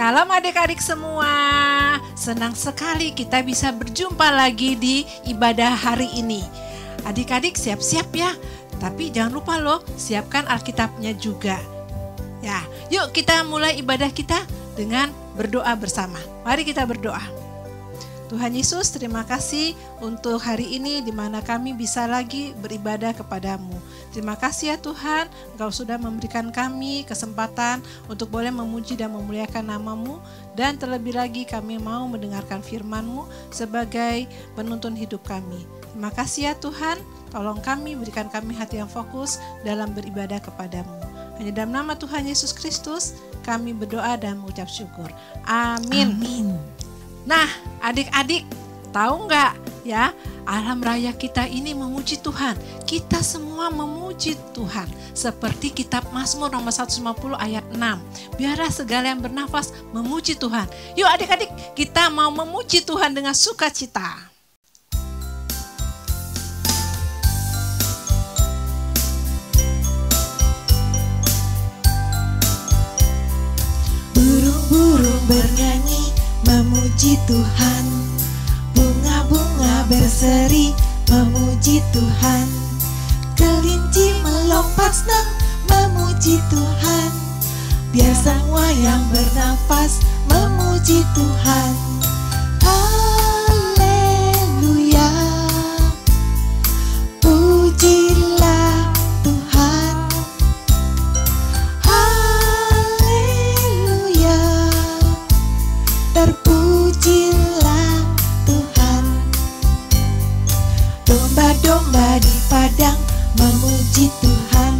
Shalom adik-adik semua. Senang sekali kita bisa berjumpa lagi di ibadah hari ini. Adik-adik siap-siap ya. Tapi jangan lupa loh, siapkan Alkitabnya juga. Ya, yuk kita mulai ibadah kita dengan berdoa bersama. Mari kita berdoa. Tuhan Yesus, terima kasih untuk hari ini di mana kami bisa lagi beribadah kepadamu. Terima kasih ya Tuhan, Engkau sudah memberikan kami kesempatan untuk boleh memuji dan memuliakan nama-Mu. Dan terlebih lagi kami mau mendengarkan firman-Mu sebagai penuntun hidup kami. Terima kasih ya Tuhan, tolong kami, berikan kami hati yang fokus dalam beribadah kepadamu. Hanya dalam nama Tuhan Yesus Kristus kami berdoa dan mengucap syukur. Amin. Amin. Nah, adik-adik, tahu nggak ya, alam raya kita ini memuji Tuhan. Kita semua memuji Tuhan. Seperti kitab Mazmur nomor 150 ayat 6. Biarlah segala yang bernafas memuji Tuhan. Yuk adik-adik, kita mau memuji Tuhan dengan sukacita. Burung-burung bernyanyi memuji Tuhan, bunga-bunga berseri memuji Tuhan, kelinci melompat senang memuji Tuhan, biar semua yang bernafas memuji Tuhan. Haleluya, pujilah Tuhan. Haleluya, terpujilah Tuhan. Domba-domba di padang memuji Tuhan,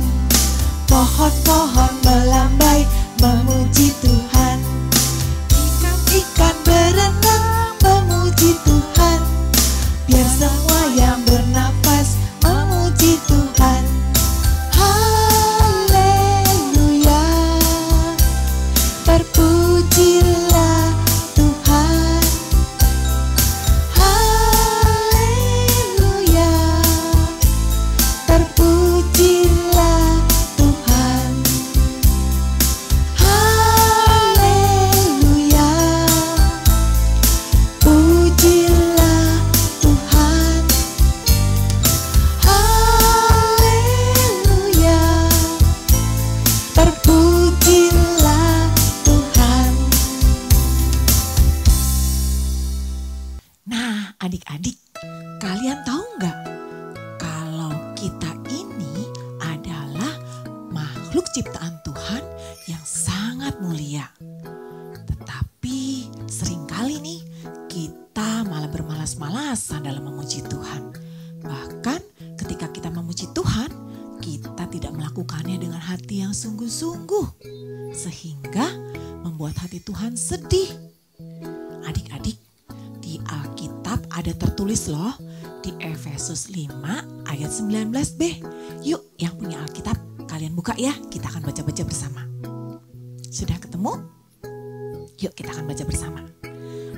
pohon-pohon melambai memuji Tuhan, ikan-ikan berenang memuji Tuhan, biar semua yang bernafas memuji Tuhan. Haleluya, terpujilah Tuhan. Haleluya, terpujilah Tuhan. Haleluya, pujilah Tuhan. Haleluya, terpujilah Tuhan. Nah, adik-adik, kalian tahu nggak kalau kita ini adalah makhluk ciptaan Tuhan yang sangat mulia. Tetapi seringkali nih kita malah bermalas-malasan dalam memuji Tuhan. Bahkan ketika kita memuji Tuhan, kita tidak melakukannya dengan hati yang sungguh-sungguh, sehingga membuat hati Tuhan sedih. Adik-adik, di Alkitab ada tertulis loh di Efesus 5 ayat 19b. Yuk yang punya Alkitab kalian buka ya, kita akan baca-baca bersama. Sudah ketemu? Yuk kita akan baca bersama.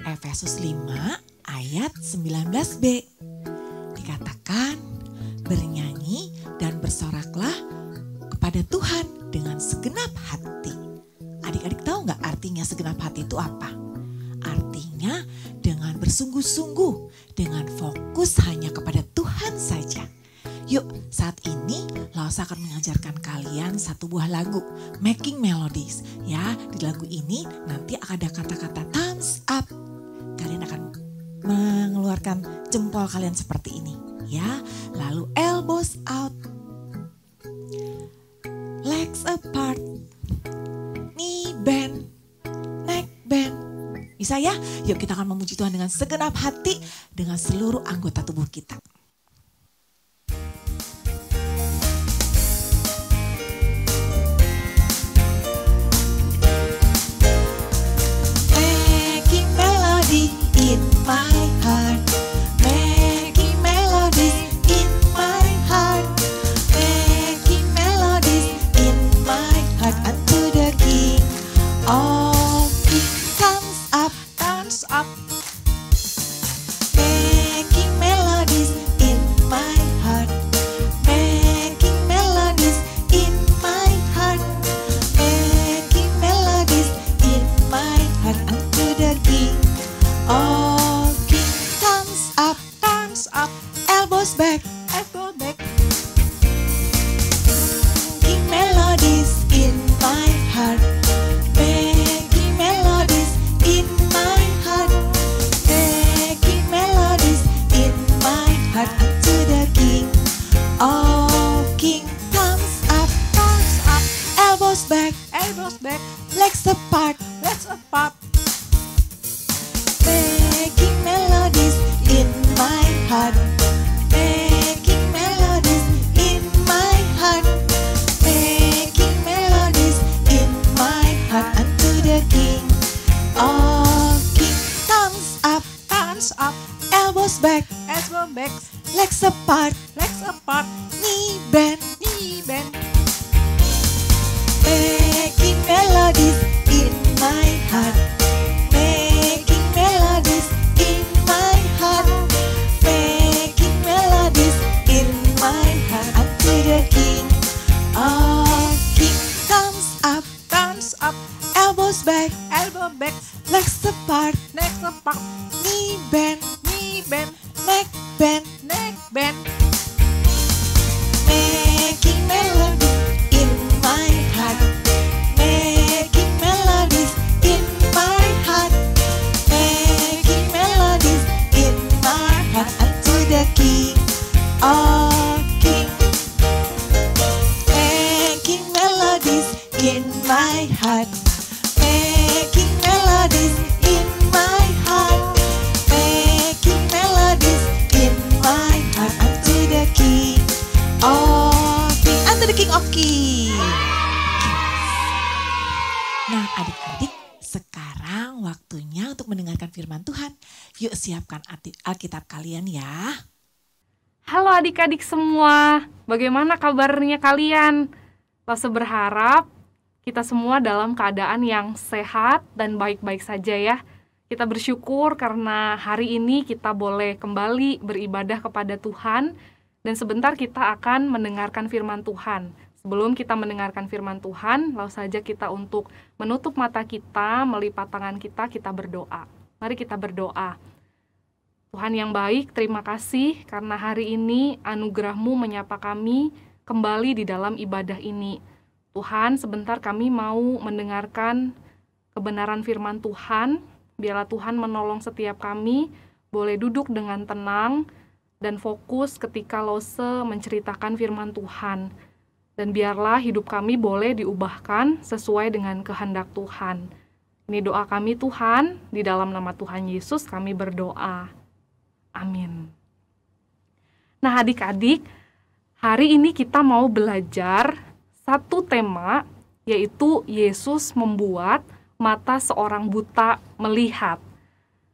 Efesus 5 ayat 19b. Dikatakan, bernyanyi dan bersoraklah kepada Tuhan dengan segenap hati. Adik-adik tahu nggak artinya segenap hati itu apa? Artinya dengan bersungguh-sungguh, dengan fokus hanya kepada Tuhan saja. Yuk, saat ini Lausa akan mengajarkan kalian satu buah lagu, Making Melodies. Ya, di lagu ini nanti ada kata-kata thumbs up. Kalian akan mengeluarkan jempol kalian seperti ini. Ya, lalu elbows out, legs apart, knee bend, neck bend. Bisa ya? Yuk kita akan memuji Tuhan dengan segenap hati, dengan seluruh anggota tubuh kita. Making melody in my heart, making melodies in my heart, making melodies in my heart unto the King of Kings. Thumbs up, Thumbs up. making melodies apart, Legs apart. knee bend, Knee bend. making melodies in my heart, making melodies in my heart, making melodies in my heart. Unto the King of Kings. Thumbs up, Thumbs up. elbows back, Elbow back. legs apart, Legs apart. knee bend, Knee bend. neck bend, Neck bend. making melodies in my heart, making melodies in my heart, making melodies in my heart. Unto the King of Kings, making melodies in my heart, making melodies in my heart, making melodies in my heart. Unto the King of Kings, unto the King of Kings. Nah, adik-adik, sekarang waktunya untuk mendengarkan firman Tuhan. Yuk siapkan Alkitab kalian ya. Halo adik-adik semua, bagaimana kabarnya kalian? Lose berharap kita semua dalam keadaan yang sehat dan baik-baik saja ya. Kita bersyukur karena hari ini kita boleh kembali beribadah kepada Tuhan dan sebentar kita akan mendengarkan firman Tuhan. Sebelum kita mendengarkan firman Tuhan, lalu saja kita untuk menutup mata kita, melipat tangan kita berdoa. Mari kita berdoa. Tuhan yang baik, terima kasih karena hari ini anugerah-Mu menyapa kami kembali di dalam ibadah ini. Tuhan, sebentar kami mau mendengarkan kebenaran firman Tuhan. Biarlah Tuhan menolong setiap kami, boleh duduk dengan tenang dan fokus ketika Lose menceritakan firman Tuhan. Dan biarlah hidup kami boleh diubahkan sesuai dengan kehendak Tuhan. Ini doa kami Tuhan, di dalam nama Tuhan Yesus kami berdoa. Amin. Nah adik-adik, hari ini kita mau belajar satu tema, yaitu Yesus membuat mata seorang buta melihat.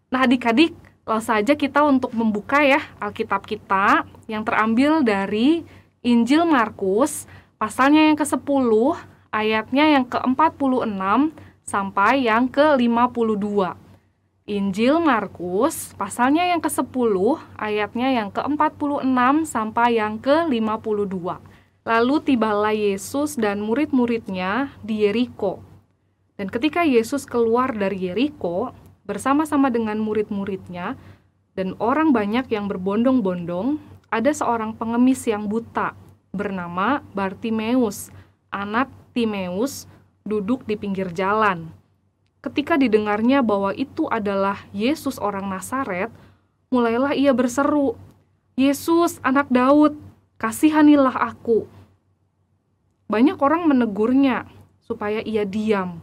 Nah adik-adik, langsung saja kita untuk membuka ya Alkitab kita yang terambil dari Injil Markus, pasalnya yang ke-10, ayatnya yang ke-46 sampai yang ke-52. Injil Markus, pasalnya yang ke-10, ayatnya yang ke-46 sampai yang ke-52. Lalu tibalah Yesus dan murid-muridnya di Yeriko. Dan ketika Yesus keluar dari Yeriko, bersama-sama dengan murid-muridnya, dan orang banyak yang berbondong-bondong, ada seorang pengemis yang buta, bernama Bartimeus, anak Timeus, duduk di pinggir jalan. Ketika didengarnya bahwa itu adalah Yesus orang Nazaret, mulailah ia berseru, "Yesus, anak Daud, kasihanilah aku." Banyak orang menegurnya supaya ia diam.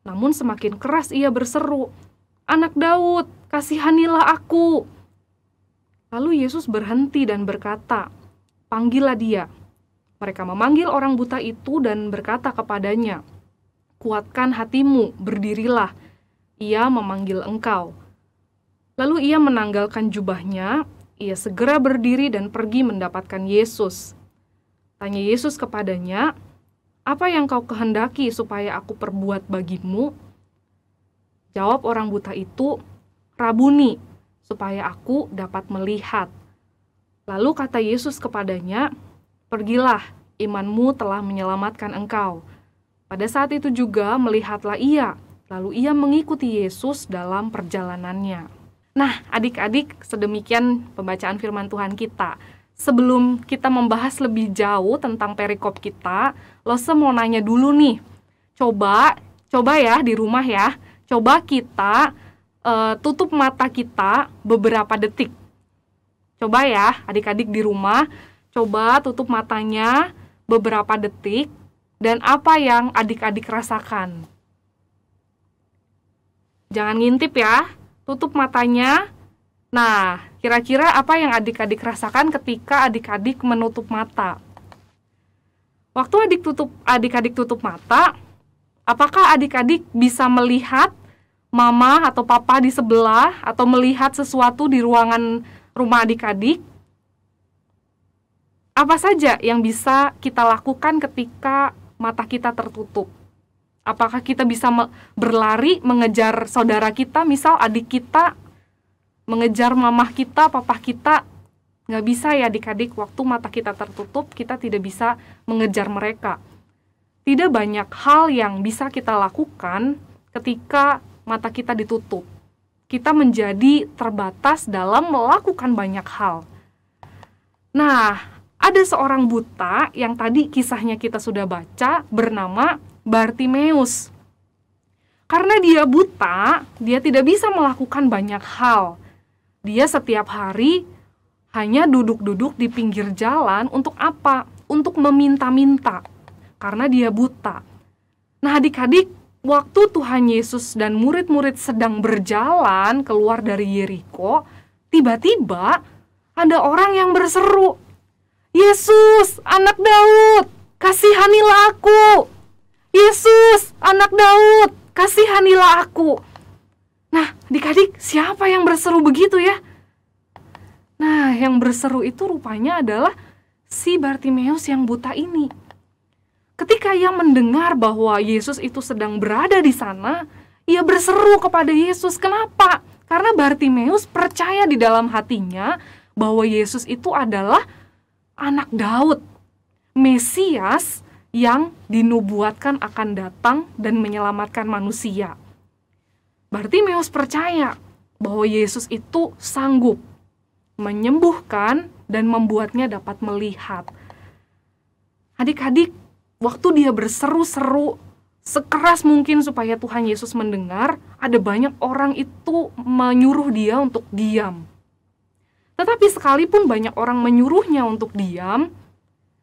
Namun semakin keras ia berseru, "Anak Daud, kasihanilah aku." Lalu Yesus berhenti dan berkata, "Panggillah dia." Mereka memanggil orang buta itu dan berkata kepadanya, "Kuatkan hatimu, berdirilah, ia memanggil engkau." Lalu ia menanggalkan jubahnya, ia segera berdiri dan pergi mendapatkan Yesus. Tanya Yesus kepadanya, "Apa yang kau kehendaki supaya aku perbuat bagimu?" Jawab orang buta itu, "Rabuni, supaya aku dapat melihat." Lalu kata Yesus kepadanya, "Pergilah, imanmu telah menyelamatkan engkau." Pada saat itu juga melihatlah ia, lalu ia mengikuti Yesus dalam perjalanannya. Nah, adik-adik, sedemikian pembacaan firman Tuhan kita. Sebelum kita membahas lebih jauh tentang perikop kita, Lose mau nanya dulu nih. Coba ya di rumah ya, coba kita tutup mata kita beberapa detik. Coba ya, adik-adik di rumah, coba tutup matanya beberapa detik, dan apa yang adik-adik rasakan. Jangan ngintip ya, tutup matanya. Nah, kira-kira apa yang adik-adik rasakan ketika adik-adik menutup mata? Waktu adik-adik tutup mata, apakah adik-adik bisa melihat mama atau papa di sebelah atau melihat sesuatu di ruangan rumah adik-adik? Apa saja yang bisa kita lakukan ketika mata kita tertutup? Apakah kita bisa berlari mengejar saudara kita, misal adik kita, mengejar mamah kita, papah kita? Nggak bisa ya adik-adik, waktu mata kita tertutup, kita tidak bisa mengejar mereka. Tidak banyak hal yang bisa kita lakukan ketika mata kita ditutup. Kita menjadi terbatas dalam melakukan banyak hal. Nah, ada seorang buta yang tadi kisahnya kita sudah baca, bernama Bartimeus. Karena dia buta, dia tidak bisa melakukan banyak hal. Dia setiap hari hanya duduk-duduk di pinggir jalan untuk apa? Untuk meminta-minta, karena dia buta. Nah adik-adik, waktu Tuhan Yesus dan murid-murid sedang berjalan keluar dari Yeriko, tiba-tiba ada orang yang berseru, "Yesus, anak Daud, kasihanilah aku! Yesus, anak Daud, kasihanilah aku!" Nah, adik-adik, siapa yang berseru begitu ya? Nah, yang berseru itu rupanya adalah si Bartimeus yang buta ini. Ketika ia mendengar bahwa Yesus itu sedang berada di sana, ia berseru kepada Yesus. Kenapa? Karena Bartimeus percaya di dalam hatinya bahwa Yesus itu adalah anak Daud, Mesias yang dinubuatkan akan datang dan menyelamatkan manusia. Bartimeus percaya bahwa Yesus itu sanggup menyembuhkan dan membuatnya dapat melihat. Adik-adik, waktu dia berseru-seru sekeras mungkin supaya Tuhan Yesus mendengar, ada banyak orang itu menyuruh dia untuk diam. Tetapi sekalipun banyak orang menyuruhnya untuk diam,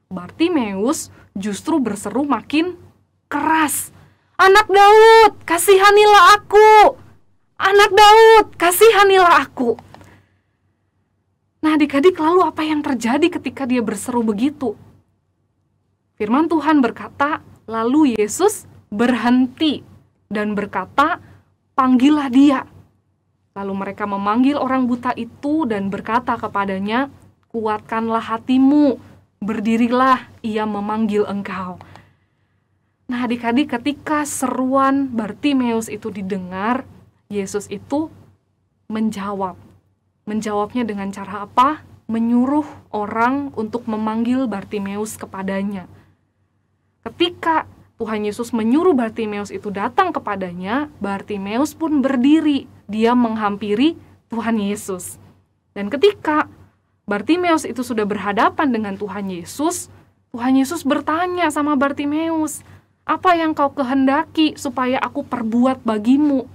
Bartimeus justru berseru makin keras. "Anak Daud, kasihanilah aku! Anak Daud, kasihanilah aku!" Nah adik-adik, lalu apa yang terjadi ketika dia berseru begitu? Firman Tuhan berkata, lalu Yesus berhenti dan berkata, "Panggillah dia." Lalu mereka memanggil orang buta itu dan berkata kepadanya, "Kuatkanlah hatimu, berdirilah, ia memanggil engkau." Nah adik-adik, ketika seruan Bartimeus itu didengar, Yesus itu menjawab. Menjawabnya dengan cara apa? Menyuruh orang untuk memanggil Bartimeus kepadanya. Ketika Tuhan Yesus menyuruh Bartimeus itu datang kepadanya, Bartimeus pun berdiri. Dia menghampiri Tuhan Yesus. Dan ketika Bartimeus itu sudah berhadapan dengan Tuhan Yesus bertanya sama Bartimeus, "Apa yang kau kehendaki supaya aku perbuat bagimu?"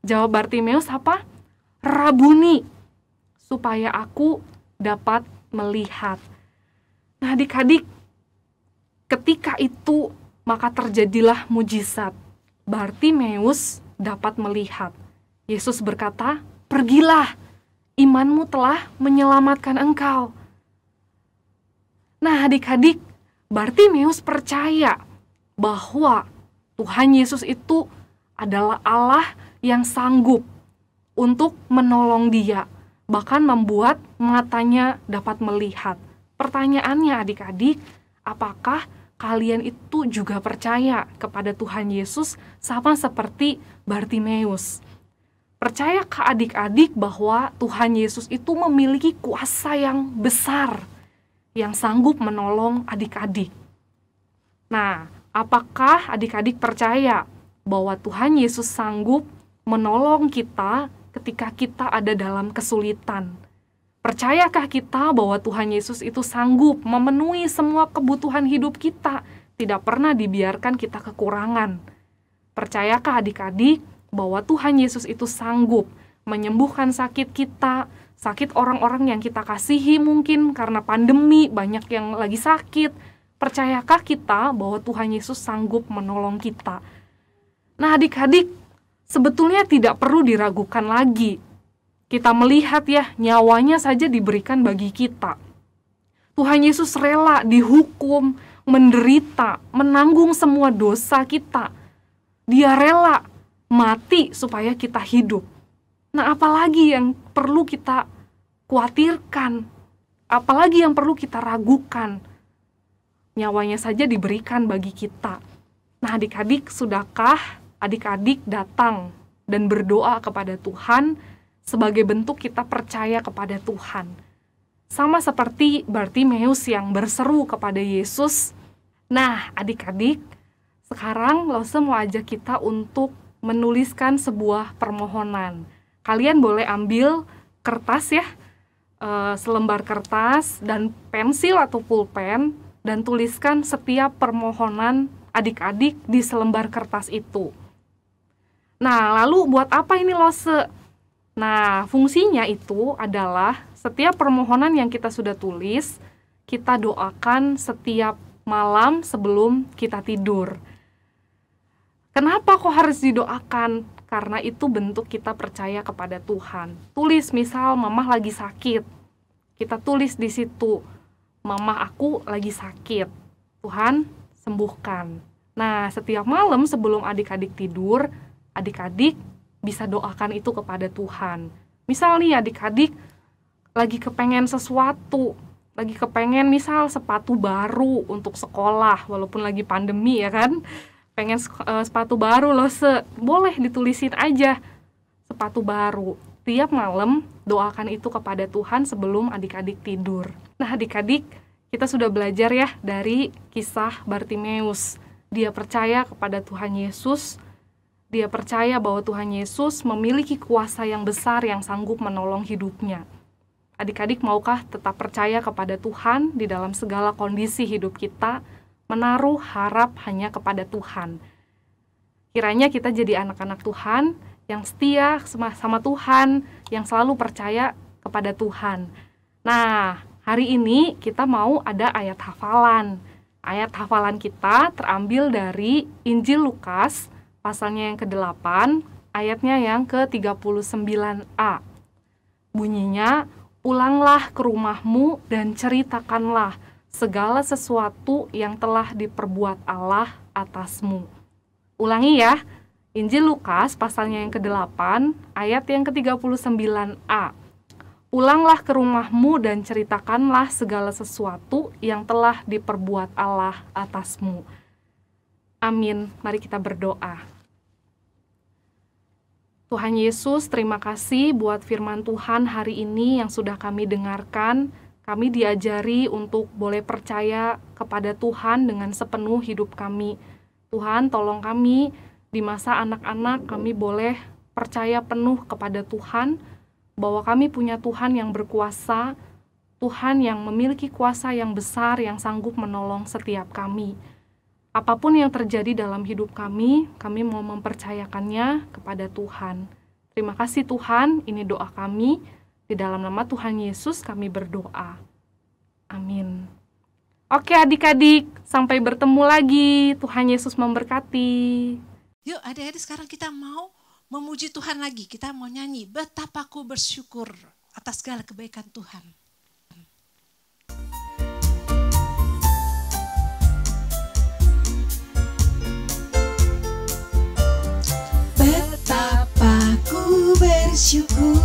Jawab Bartimeus apa? "Rabuni, supaya aku dapat melihat." Nah adik-adik, ketika itu maka terjadilah mujizat. Bartimeus dapat melihat. Yesus berkata, "Pergilah, imanmu telah menyelamatkan engkau." Nah adik-adik, Bartimeus percaya bahwa Tuhan Yesus itu adalah Allah yang sanggup untuk menolong dia, bahkan membuat matanya dapat melihat. Pertanyaannya adik-adik, apakah kalian itu juga percaya kepada Tuhan Yesus sama seperti Bartimeus? Percayakah adik-adik bahwa Tuhan Yesus itu memiliki kuasa yang besar, yang sanggup menolong adik-adik? Nah, apakah adik-adik percaya bahwa Tuhan Yesus sanggup menolong kita ketika kita ada dalam kesulitan? Percayakah kita bahwa Tuhan Yesus itu sanggup memenuhi semua kebutuhan hidup kita, tidak pernah dibiarkan kita kekurangan? Percayakah adik-adik bahwa Tuhan Yesus itu sanggup menyembuhkan sakit kita, sakit orang-orang yang kita kasihi mungkin karena pandemi, banyak yang lagi sakit? Percayakah kita bahwa Tuhan Yesus sanggup menolong kita? Nah adik-adik, sebetulnya tidak perlu diragukan lagi. Kita melihat ya, nyawanya saja diberikan bagi kita. Tuhan Yesus rela dihukum, menderita, menanggung semua dosa kita. Dia rela mati supaya kita hidup. Nah, apalagi yang perlu kita khawatirkan? Apalagi yang perlu kita ragukan? Nyawanya saja diberikan bagi kita. Nah, adik-adik, sudahkah adik-adik datang dan berdoa kepada Tuhan sebagai bentuk kita percaya kepada Tuhan? Sama seperti Bartimeus yang berseru kepada Yesus. Nah, adik-adik, sekarang Lose mau ajak kita untuk menuliskan sebuah permohonan. Kalian boleh ambil kertas ya, selembar kertas dan pensil atau pulpen, dan tuliskan setiap permohonan adik-adik di selembar kertas itu. Nah, lalu buat apa ini Lose? Nah, fungsinya itu adalah setiap permohonan yang kita sudah tulis, kita doakan setiap malam sebelum kita tidur. Kenapa kok harus didoakan? Karena itu bentuk kita percaya kepada Tuhan. Tulis misal mamah lagi sakit. Kita tulis di situ, mamah aku lagi sakit. Tuhan sembuhkan. Nah, setiap malam sebelum adik-adik tidur, adik-adik bisa doakan itu kepada Tuhan. Misal nih adik-adik lagi kepengen sesuatu, lagi kepengen misal sepatu baru untuk sekolah, walaupun lagi pandemi ya kan, pengen sepatu baru Lose, boleh ditulisin aja sepatu baru. Tiap malam doakan itu kepada Tuhan sebelum adik-adik tidur. Nah adik-adik, kita sudah belajar ya dari kisah Bartimeus. Dia percaya kepada Tuhan Yesus. Dia percaya bahwa Tuhan Yesus memiliki kuasa yang besar yang sanggup menolong hidupnya. Adik-adik maukah tetap percaya kepada Tuhan di dalam segala kondisi hidup kita, menaruh harap hanya kepada Tuhan. Kiranya kita jadi anak-anak Tuhan yang setia sama Tuhan, yang selalu percaya kepada Tuhan. Nah, hari ini kita mau ada ayat hafalan. Ayat hafalan kita terambil dari Injil Lukas, pasalnya yang ke-8, ayatnya yang ke-39a. Bunyinya, ulanglah ke rumahmu dan ceritakanlah segala sesuatu yang telah diperbuat Allah atasmu. Ulangi ya, Injil Lukas pasalnya yang ke-8, ayat yang ke-39a. Ulanglah ke rumahmu dan ceritakanlah segala sesuatu yang telah diperbuat Allah atasmu. Amin. Mari kita berdoa. Tuhan Yesus, terima kasih buat firman Tuhan hari ini yang sudah kami dengarkan. Kami diajari untuk boleh percaya kepada Tuhan dengan sepenuh hidup kami. Tuhan, tolong kami di masa anak-anak, kami boleh percaya penuh kepada Tuhan, bahwa kami punya Tuhan yang berkuasa, Tuhan yang memiliki kuasa yang besar yang sanggup menolong setiap kami. Apapun yang terjadi dalam hidup kami mau mempercayakannya kepada Tuhan. Terima kasih Tuhan, ini doa kami. Di dalam nama Tuhan Yesus kami berdoa. Amin. Oke adik-adik, sampai bertemu lagi. Tuhan Yesus memberkati. Yuk adik-adik sekarang kita mau memuji Tuhan lagi. Kita mau nyanyi, betapa aku bersyukur atas segala kebaikan Tuhan. Betapa ku bersyukur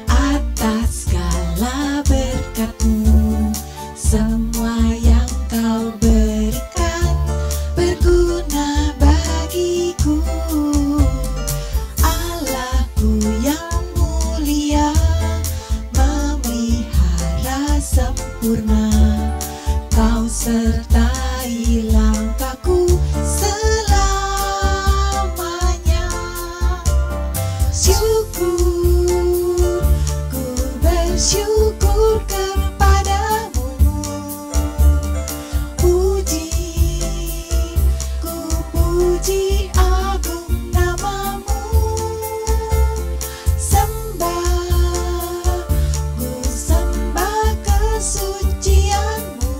atas segala berkat-Mu, semua yang Kau berikan berguna bagiku. Allahku yang mulia memelihara sempurna, Kau sertai langkahku selamanya. Syukur, ku bersyukur kepadamu. Puji, ku puji agung namamu. Sembah, ku sembah kesucianmu.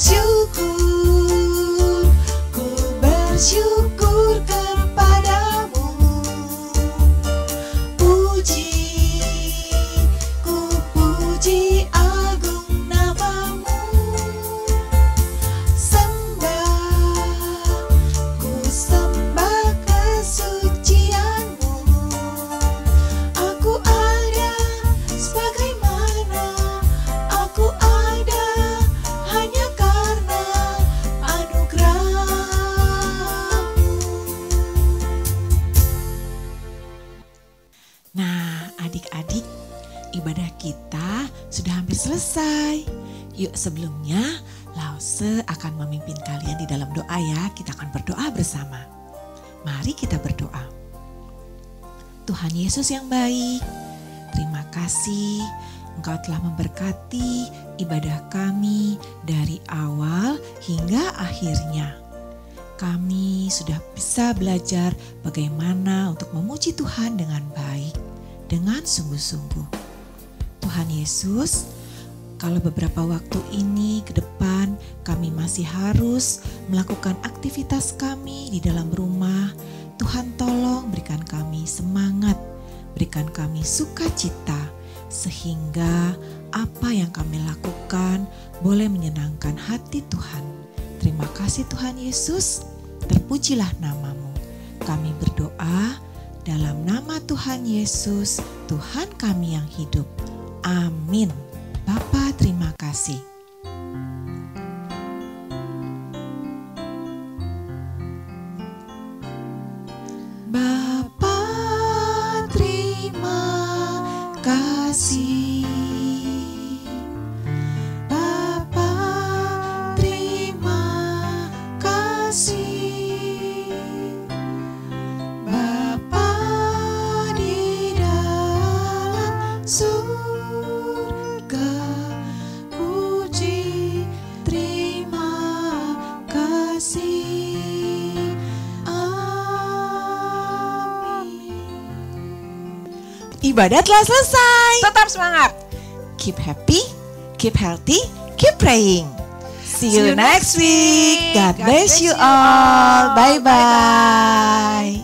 bersyukur, ku bersyukur kepadamu. Ku puji agung namamu. Ku sembah kesucianmu. Aku ada sebagaimana aku ada hanya karena anugerah-Mu. Nah, adik-adik, ibadah kita sudah hampir selesai. Yuk, sebelumnya Lause akan memimpin kalian di dalam doa ya. Kita akan berdoa bersama. Mari kita berdoa. Tuhan Yesus yang baik, terima kasih Engkau telah memberkati ibadah kami dari awal hingga akhirnya. Kami sudah bisa belajar bagaimana untuk memuji Tuhan dengan baik, dengan sungguh-sungguh. Tuhan Yesus, kalau beberapa waktu ini ke depan kami masih harus melakukan aktivitas kami di dalam rumah, Tuhan tolong berikan kami semangat, berikan kami sukacita, sehingga apa yang kami lakukan boleh menyenangkan hati Tuhan. Terima kasih Tuhan Yesus, terpujilah nama-Mu. Kami berdoa dalam nama Tuhan Yesus, Tuhan kami yang hidup. Amin. Bapa, terima kasih. Bapa, terima kasih. Bapa, terima kasih. Bapa di dalam surga, puji, terima kasih. Amin. Ibadah telah selesai. Tetap semangat. Keep happy, keep healthy, keep praying. See you next week. God bless you all. Bye-bye.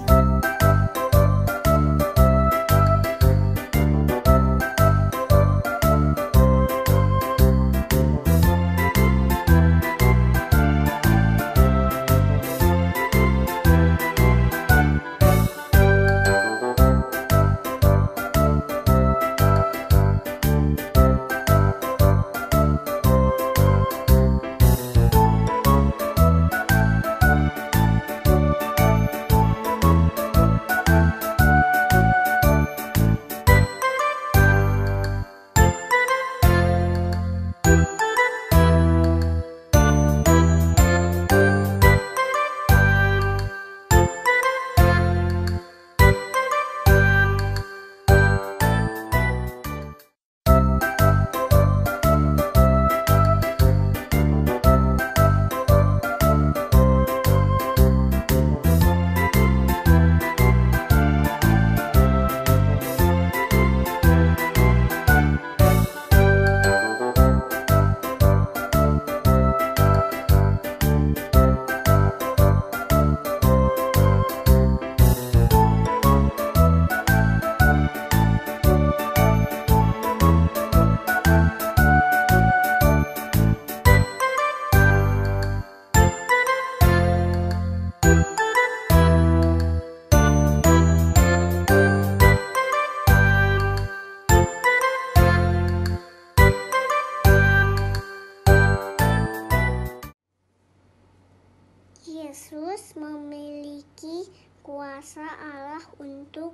Yesus memiliki kuasa Allah untuk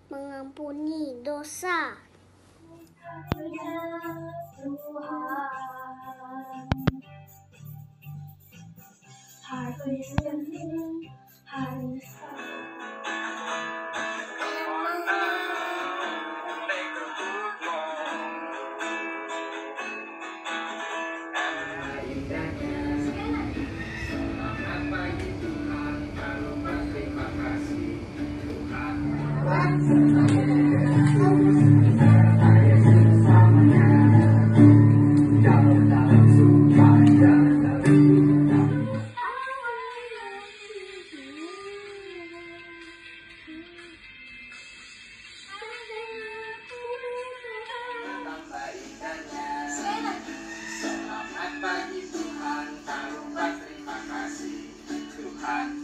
mengampuni dosa. Tuhan.